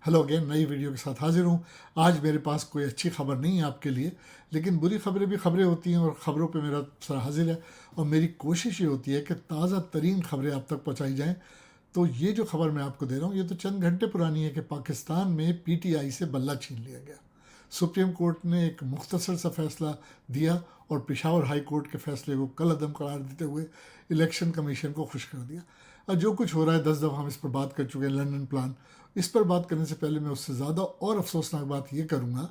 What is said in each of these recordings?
Hello again, نئی video کے ساتھ حاضر ہوں۔ آج میرے پاس کوئی اچھی خبر نہیں ہے آپ کے لیے، لیکن بری خبریں بھی خبریں ہوتی ہیں اور خبروں پہ میرا سر حاضر ہے، اور میری کوشش یہ ہوتی ہے کہ تازہ ترین خبریں آپ تک پہنچائی جائیں۔ تو یہ جو خبر میں آپ کو دے رہا ہوں یہ تو چند گھنٹے پرانی ہے کہ پاکستان میں پی ٹی آئی سے بلہ چھین لیا گیا۔ سپریم کورٹ نے ایک مختصر سا فیصلہ دیا اور پشاور ہائی کورٹ کے فیصلے کو کل عدم قرار دیتے ہوئے الیکشن کمیشن کو خوش کر دیا۔ اور جو کچھ ہو رہا ہے 10 دفعہ ہم اس پر بات کر چکے ہیں، لنڈن پلان۔ اس پر بات کرنے سے پہلے میں اس سے زیادہ اور افسوسناک بات یہ کروں گا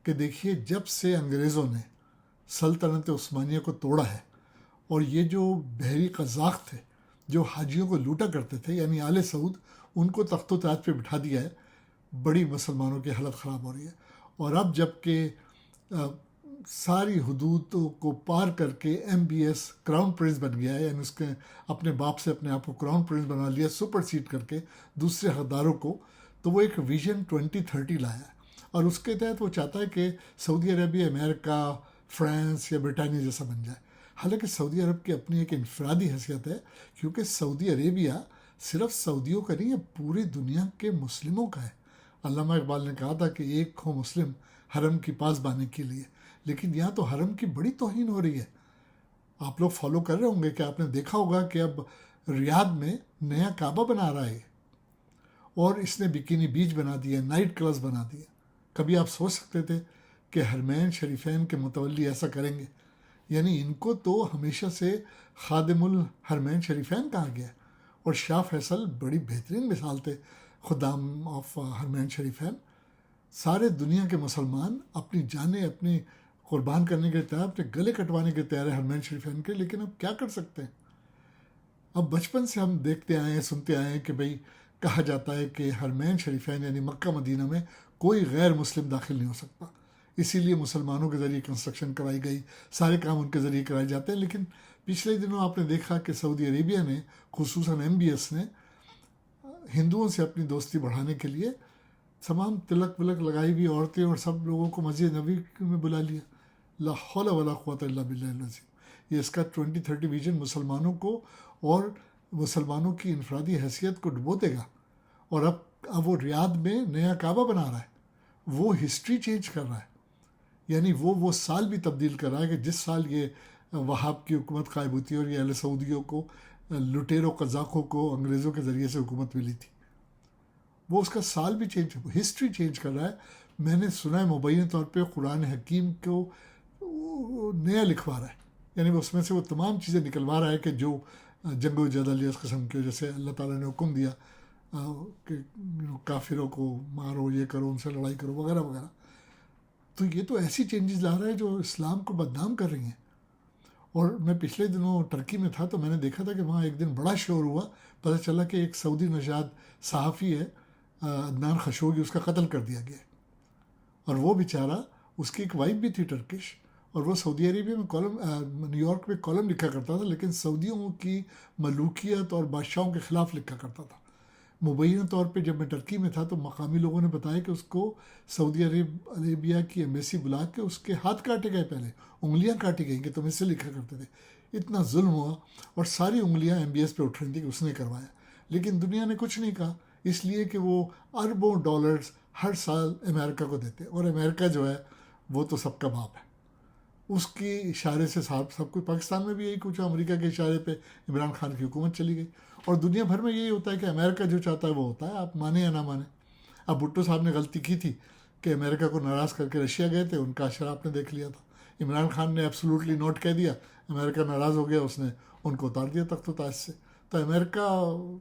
کہ دیکھیے، جب سے انگریزوں نے سلطنت عثمانیہ کو توڑا ہے اور یہ جو بحری قزاق تھے جو حاجیوں کو لوٹا کرتے تھے، یعنی آل سعود، ان کو تخت و تاج پہ بٹھا دیا ہے، بڑی مسلمانوں کی حالت خراب ہو رہی ہے۔ اور اب جب کہ ساری حدودوں کو پار کر کے M B S crown prince بن گیا ہے، یعنی اس کے اپنے باپ سے اپنے آپ کو کراؤن پرنس بنا لیا سپر سیڈ کر کے دوسرے حقداروں کو، تو وہ ایک ویژن 2030 لایا ہے، اور اس کے تحت وہ چاہتا ہے کہ سعودی عربیہ امریکہ، فرانس یا برطانیہ جیسا بن جائے۔ حالانکہ سعودی عرب کی اپنی ایک انفرادی حیثیت ہے، کیونکہ سعودی عربیہ صرف سعودیوں کا نہیں ہے، پوری دنیا کے مسلموں کا ہے۔ علامہ اقبال نے کہا تھا کہ ایک ہو مسلم حرم کی پاسبانی کے لیے، لیکن یہاں تو حرم کی بڑی توہین ہو رہی ہے۔ آپ لوگ فالو کر رہے ہوں گے کہ آپ نے دیکھا ہوگا کہ اب ریاض میں نیا کعبہ بنا رہا ہے، اور اس نے بکینی بیچ بنا دیا، نائٹ کلبز بنا دیا۔ کبھی آپ سوچ سکتے تھے کہ حرمین شریفین کے متولی ایسا کریں گے؟ یعنی ان کو تو ہمیشہ سے خادم الحرمین شریفین کہا گیا ہے، اور شاہ فیصل بڑی بہترین مثال تھے خدام آف حرمین شریفین۔ سارے دنیا کے مسلمان اپنی جانیں اپنی قربان کرنے کے تیار، اپنے گلے کٹوانے کے تیار ہیں حرمین شریفین کے، لیکن اب کیا کر سکتے ہیں؟ اب بچپن سے ہم دیکھتے آئے ہیں، سنتے آئے ہیں کہ بھئی کہا جاتا ہے کہ حرمین شریفین یعنی مکہ مدینہ میں کوئی غیر مسلم داخل نہیں ہو سکتا، اسی لیے مسلمانوں کے ذریعے کنسٹرکشن کرائی گئی، سارے کام ان کے ذریعے کرائے جاتے ہیں۔ لیکن پچھلے دنوں آپ نے دیکھا کہ سعودی عربیہ نے، خصوصاً ایم بی ایس نے، ہندوؤں سے اپنی دوستی بڑھانے کے لیے تمام تلک ولک لگائی ہوئی عورتیں اور سب لوگوں کو مسجد نبوی میں بلا لیا۔ لا حول ولا قوت الا باللہ العظیم۔ یہ اس کا 2030 ویژن مسلمانوں کو اور مسلمانوں کی انفرادی حیثیت کو ڈبو دے گا، اور اب وہ ریاض میں نیا کعبہ بنا رہا ہے، وہ ہسٹری چینج کر رہا ہے، یعنی وہ سال بھی تبدیل کر رہا ہے کہ جس سال یہ وہاب کی حکومت قائم ہوئی تھی اور یہ اہل سعودیوں کو، لٹیروں قزاقوں کو انگریزوں کے ذریعے سے حکومت ملی تھی، وہ اس کا سال بھی چینج، ہسٹری چینج کر رہا ہے۔ میں نے سنا ہے مبینہ طور پہ قرآن حکیم کو نیا لکھوا رہا ہے، یعنی وہ اس میں سے وہ تمام چیزیں نکلوا رہا ہے کہ جو جنگ و جدل اس قسم کے، جیسے اللہ تعالیٰ نے حکم دیا کہ کافروں کو مارو، یہ کرو، ان سے لڑائی کرو، وغیرہ وغیرہ۔ تو یہ تو ایسی چینجز لا رہا ہے جو اسلام کو بدنام کر رہی ہیں۔ اور میں پچھلے دنوں ٹرکی میں تھا تو میں نے دیکھا تھا کہ وہاں ایک دن بڑا شور ہوا، پتہ چلا کہ ایک سعودی نژاد صحافی ہے عدنان خشوگی، اس کا قتل کر دیا گیا، اور وہ بیچارہ، اس کی ایک وائف بھی تھی ٹرکش، اور وہ سعودی عربیہ میں نیو یارک میں کالم لکھا کرتا تھا، لیکن سعودیوں کی ملوکیت اور بادشاہوں کے خلاف لکھا کرتا تھا۔ مبینہ طور پہ جب میں ٹرکی میں تھا تو مقامی لوگوں نے بتایا کہ اس کو سعودی عربیہ کی ایمبیسی بلا کے اس کے ہاتھ کاٹے گئے، پہلے انگلیاں کاٹی گئیں کہ تم اس سے لکھا کرتے تھے۔ اتنا ظلم ہوا، اور ساری انگلیاں ایم بی ایس پہ اٹھ رہی تھیں کہ اس نے کروایا، لیکن دنیا نے کچھ نہیں کہا، اس لیے کہ وہ اربوں ڈالرز ہر سال امریکہ کو دیتے، اور امریکہ جو ہے وہ تو سب کا باپ ہے، اس کے اشارے سے سب کچھ۔ پاکستان میں بھی یہی کچھ، امریکہ کے اشارے پہ عمران خان کی حکومت چلی گئی، اور دنیا بھر میں یہی ہوتا ہے کہ امریکہ جو چاہتا ہے وہ ہوتا ہے، آپ مانیں یا نہ مانیں۔ اب بھٹو صاحب نے غلطی کی تھی کہ امریکہ کو ناراض کر کے رشیا گئے تھے، ان کا اشارہ آپ نے دیکھ لیا تھا۔ عمران خان نے ایبسولوٹلی نوٹ کہہ دیا، امریکہ ناراض ہو گیا، اس نے ان کو اتار دیا تخت و تاج سے۔ تو امریکہ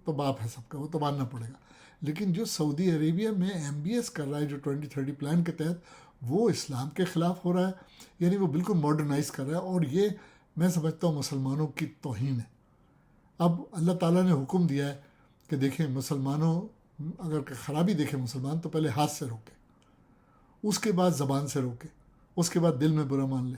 تو باپ ہے سب کا، وہ تو ماننا پڑے گا۔ لیکن جو سعودی عربیہ میں ایم بی ایس کر رہا ہے جو 2030 پلان کے تحت، وہ اسلام کے خلاف ہو رہا ہے، یعنی وہ بالکل ماڈرنائز کر رہا ہے، اور یہ میں سمجھتا ہوں مسلمانوں کی توہین ہے۔ اب اللہ تعالیٰ نے حکم دیا ہے کہ دیکھیں مسلمانوں، اگر خرابی دیکھیں مسلمان تو پہلے ہاتھ سے روکے، اس کے بعد زبان سے روکے، اس کے بعد دل میں برا مان لے۔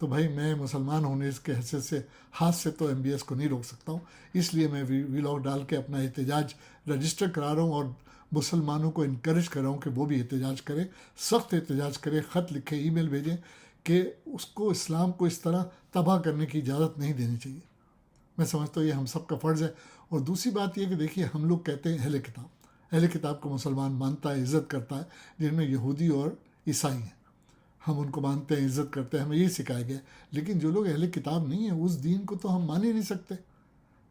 تو بھائی میں مسلمان ہونے کے حیثیت سے ہاتھ سے تو ایم بی ایس کو نہیں روک سکتا ہوں، اس لیے میں ویلاگ ڈال کے اپنا احتجاج رجسٹر کرا رہا ہوں، اور مسلمانوں کو انکریج کر رہا ہوں کہ وہ بھی احتجاج کریں، سخت احتجاج کریں، خط لکھیں، ای میل بھیجیں کہ اس کو، اسلام کو اس طرح تباہ کرنے کی اجازت نہیں دینی چاہیے۔ میں سمجھتا ہوں یہ ہم سب کا فرض ہے۔ اور دوسری بات یہ کہ دیکھیے، ہم لوگ کہتے ہیں اہل کتاب، اہل کتاب کو مسلمان مانتا ہے، عزت کرتا ہے، جن میں یہودی اور عیسائی ہیں، ہم ان کو مانتے ہیں، عزت کرتے ہیں، ہمیں یہی سکھایا گیا ہے۔ لیکن جو لوگ اہل کتاب نہیں ہیں اس دین کو تو ہم مان ہی نہیں سکتے۔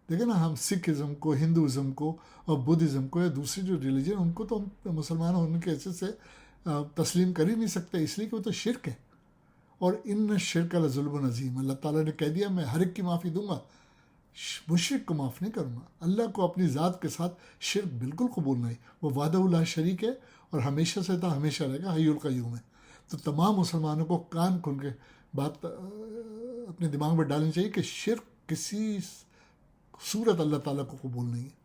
دیکھیں نا، ہم سکھ ازم کو، ہندوازم کو اور بدھزم کو یا دوسری جو ریلیجن ان کو تو ہم مسلمان ہونے کے حیثیت سے تسلیم کر ہی نہیں سکتے، اس لیے کہ وہ تو شرک ہے۔ اور ان شرک لظلم عظیم، اللہ تعالیٰ نے کہہ دیا میں ہر ایک کی معافی دوں گا، مشرک کو معاف نہیں کروں گا۔ اللہ کو اپنی ذات کے ساتھ شرک بالکل قبول نہیں، وہ وحدہ لا شریک ہے اور ہمیشہ سے تھا، ہمیشہ رہے گا، حی القیوم ہے۔ تو تمام مسلمانوں کو کان کھل کے بات اپنے دماغ میں ڈالنی چاہیے کہ شرک کسی صورت اللہ تعالیٰ کو قبول نہیں ہے۔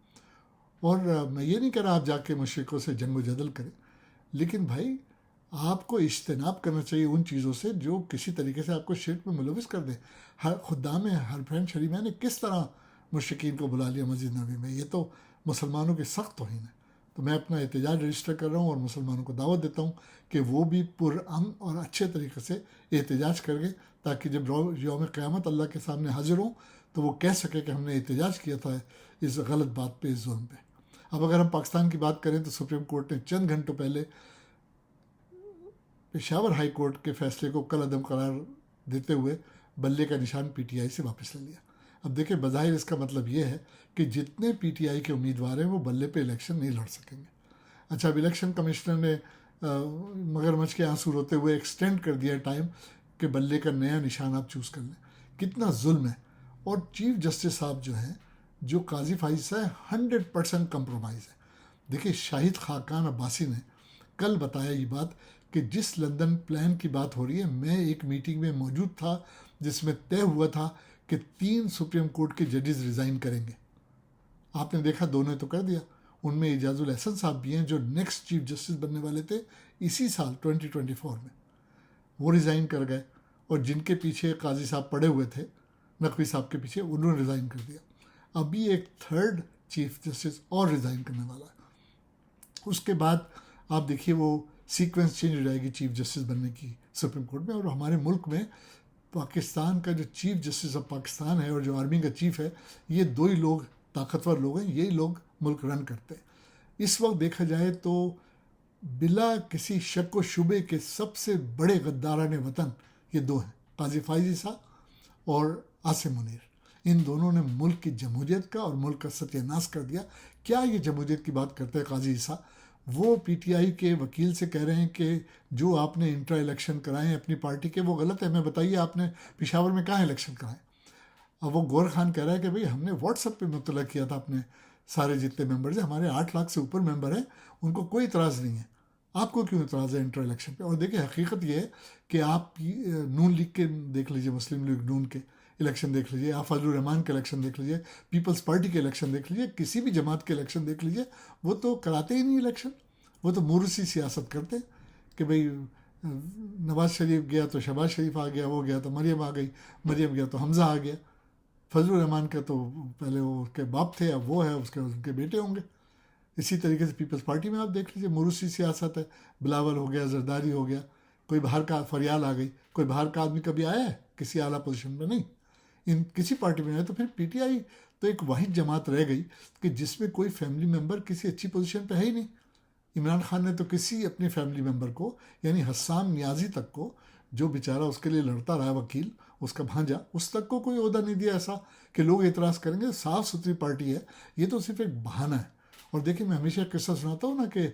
اور میں یہ نہیں کہہ رہا آپ جا کے مشرکوں سے جنگ و جدل کریں، لیکن بھائی آپ کو اجتناب کرنا چاہیے ان چیزوں سے جو کسی طریقے سے آپ کو شرک میں ملوث کر دیں۔ خدام حرمین شریفہ نے کس طرح مشرکین کو بلا لیا مسجد نبوی میں، یہ تو مسلمانوں کی سخت توہین ہے۔ تو میں اپنا احتجاج رجسٹر کر رہا ہوں اور مسلمانوں کو دعوت دیتا ہوں کہ وہ بھی پرامن اور اچھے طریقے سے احتجاج کریں، تاکہ جب یوم قیامت اللہ کے سامنے حاضر ہوں تو وہ کہہ سکے کہ ہم نے احتجاج کیا تھا اس غلط بات پہ، اس ظلم پہ۔ اب اگر ہم پاکستان کی بات کریں تو سپریم کورٹ نے چند گھنٹوں پہلے پشاور ہائی کورٹ کے فیصلے کو کل عدم قرار دیتے ہوئے بلے کا نشان پی ٹی آئی سے واپس لے لیا۔ اب دیکھیں، بظاہر اس کا مطلب یہ ہے کہ جتنے پی ٹی آئی کے امیدوار ہیں وہ بلے پہ الیکشن نہیں لڑ سکیں گے۔ اچھا، اب الیکشن کمشنر نے مگرمچھ کے آنسو روتے ہوئے ایکسٹینڈ کر دیا ٹائم کہ بلے کا نیا نشان آپ چوز کر لیں۔ کتنا ظلم ہے۔ اور چیف جسٹس صاحب جو ہیں، جو قاضی فائز ہے، 100% کمپرومائز ہے۔ دیکھیے، شاہد خاقان عباسی نے کل بتایا یہ بات کہ جس لندن پلان کی بات ہو رہی ہے، میں ایک میٹنگ میں موجود تھا جس میں طے ہوا تھا کہ 3 سپریم کورٹ کے ججز ریزائن کریں گے۔ آپ نے دیکھا 2 نے تو کر دیا، ان میں اعجاز الاحسن صاحب بھی ہیں جو نیکسٹ چیف جسٹس بننے والے تھے اسی سال 2024 میں، وہ ریزائن کر گئے۔ اور جن کے پیچھے قاضی صاحب پڑے ہوئے تھے، نقوی صاحب کے پیچھے، انہوں نے ریزائن کر دیا۔ ابھی ایک 3rd چیف جسٹس اور ریزائن کرنے والا ہے۔ اس کے بعد آپ دیکھیے وہ سیکوینس چینج ہو جائے گی چیف جسٹس بننے کی سپریم کورٹ میں۔ اور ہمارے ملک میں پاکستان کا جو چیف جسٹس آف پاکستان ہے اور جو آرمی کا چیف ہے، یہ 2 ہی لوگ طاقتور لوگ ہیں، یہی لوگ ملک رن کرتے ہیں۔ اس وقت دیکھا جائے تو بلا کسی شک و شبے کے سب سے بڑے غداران وطن یہ 2 ہیں، قاضی فائز عیسیٰ اور عاصم منیر۔ ان دونوں نے ملک کی جمہوریت کا اور ملک کا ستیہ ناش کر دیا۔ کیا یہ جمہوریت کی بات کرتے ہیں قاضی عیسیٰ؟ وہ پی ٹی آئی کے وکیل سے کہہ رہے ہیں کہ جو آپ نے انٹرا الیکشن کرائے ہیں اپنی پارٹی کے، وہ غلط ہے، ہمیں بتائیے آپ نے پشاور میں کہاں الیکشن کرائے۔ اب وہ گور خان کہہ رہا ہے کہ بھئی ہم نے واٹس ایپ پہ مطلع کیا تھا اپنے سارے جتنے ممبرز ہیں، ہمارے 8 لاکھ سے اوپر ممبر ہیں، ان کو کوئی اعتراض نہیں ہے، آپ کو کیوں اعتراض ہے انٹر الیکشن پہ؟ اور دیکھیں، حقیقت یہ ہے کہ آپ نون لیگ کے دیکھ لیجئے، مسلم لیگ نون کے الیکشن دیکھ لیجئے، آپ فضل الرحمان کے الیکشن دیکھ لیجئے، پیپلز پارٹی کے الیکشن دیکھ لیجئے، کسی بھی جماعت کے الیکشن دیکھ لیجئے، وہ تو کراتے ہی نہیں الیکشن، وہ تو موروثی سیاست کرتے ہیں کہ بھئی نواز شریف گیا تو شہباز شریف آ گیا، وہ گیا تو مریم آ گئی، مریم گیا تو حمزہ آ گیا۔ فضل الرحمان کا تو پہلے وہ اس کے باپ تھے، اب وہ ہے، اس کے ان کے بیٹے ہوں گے۔ اسی طریقے سے پیپلز پارٹی میں آپ دیکھ لیجیے، موروثی سیاست ہے، بلاول ہو گیا، زرداری ہو گیا، کوئی باہر کا فریال آ گئی، کوئی باہر کا آدمی کبھی آیا ہے کسی اعلیٰ پوزیشن پہ؟ نہیں، ان کسی پارٹی میں ہے۔ تو پھر پی ٹی آئی تو ایک واحد جماعت رہ گئی کہ جس میں کوئی فیملی ممبر کسی اچھی پوزیشن پہ ہے ہی نہیں۔ عمران خان نے تو کسی اپنے فیملی ممبر کو، یعنی حسام نیازی تک کو، جو بیچارہ اس کے لیے لڑتا رہا وکیل، اس کا بھانجا، اس تک کو کوئی عہدہ نہیں دیا ایسا کہ لوگ اعتراض کریں گے۔ صاف ستھری پارٹی ہے، یہ تو صرف ایک بہانہ ہے۔ اور دیکھیں، میں ہمیشہ قصہ سناتا ہوں نا کہ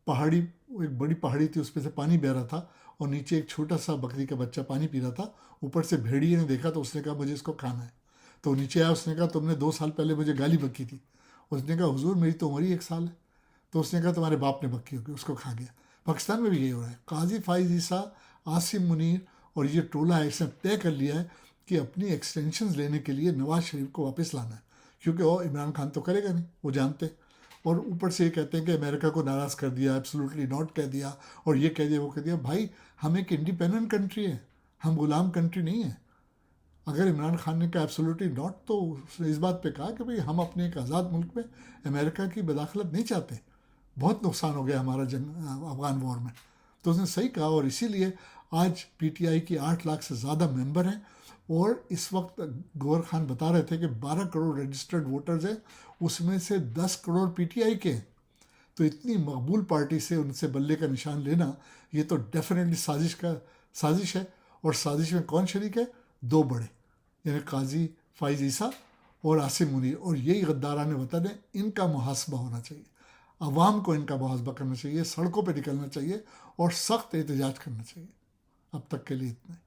پہاڑی، ایک بڑی پہاڑی تھی، اس پہ سے پانی بہہ رہا تھا اور نیچے ایک چھوٹا سا بکری کا بچہ پانی پی رہا تھا، اوپر سے بھیڑیے نے دیکھا تو اس نے کہا مجھے اس کو کھانا ہے۔ تو نیچے آیا، اس نے کہا تم نے 2 سال پہلے مجھے گالی بکی تھی۔ اس نے کہا حضور میری تو عمر ہی 1 سال ہے۔ تو اس نے کہا تمہارے باپ نے بکی ہوگی، اس کو کھا گیا۔ پاکستان میں بھی یہی ہو رہا ہے۔ قاضی فائز عیسیٰ، عاصم منیر اور یہ ٹولہ ہے، اس نے طے کر لیا ہے کہ اپنی ایکسٹینشنز لینے کے لیے نواز شریف کو واپس لانا ہے، کیونکہ وہ عمران خان تو کرے گا نہیں، وہ جانتے۔ اور اوپر سے یہ کہتے ہیں کہ امریکہ کو ناراض کر دیا، ایبسولوٹلی ناٹ کہہ دیا، اور یہ کہہ دیا، وہ کہہ دیا۔ بھائی، ہم ایک انڈیپینڈنٹ کنٹری ہے، ہم غلام کنٹری نہیں ہیں۔ اگر عمران خان نے کہا ایبسولوٹلی ناٹ، تو اس نے اس بات پہ کہا کہ بھئی ہم اپنے ایک آزاد ملک میں امریکہ کی مداخلت نہیں چاہتے، بہت نقصان ہو گیا ہمارا افغان وار میں۔ تو اس نے صحیح کہا، اور اسی لیے آج پی ٹی آئی کی 8 لاکھ سے زیادہ ممبر ہیں، اور اس وقت گور خان بتا رہے تھے کہ 12 کروڑ رجسٹرڈ ووٹرز ہیں، اس میں سے 10 کروڑ پی ٹی آئی کے ہیں۔ تو اتنی مقبول پارٹی سے ان سے بلے کا نشان لینا یہ تو ڈیفینیٹلی سازش ہے. اور سازش میں کون شریک ہے؟ دو بڑے، یعنی قاضی فائز عیسیٰ اور عاصم منیر. اور یہی غداران وطن ہیں، ان کا محاسبہ ہونا چاہیے، عوام کو ان کا محاسبہ کرنا چاہیے، سڑکوں پہ نکلنا چاہیے اور سخت احتجاج کرنا چاہیے. اب تک کے لیے اتنا ہے.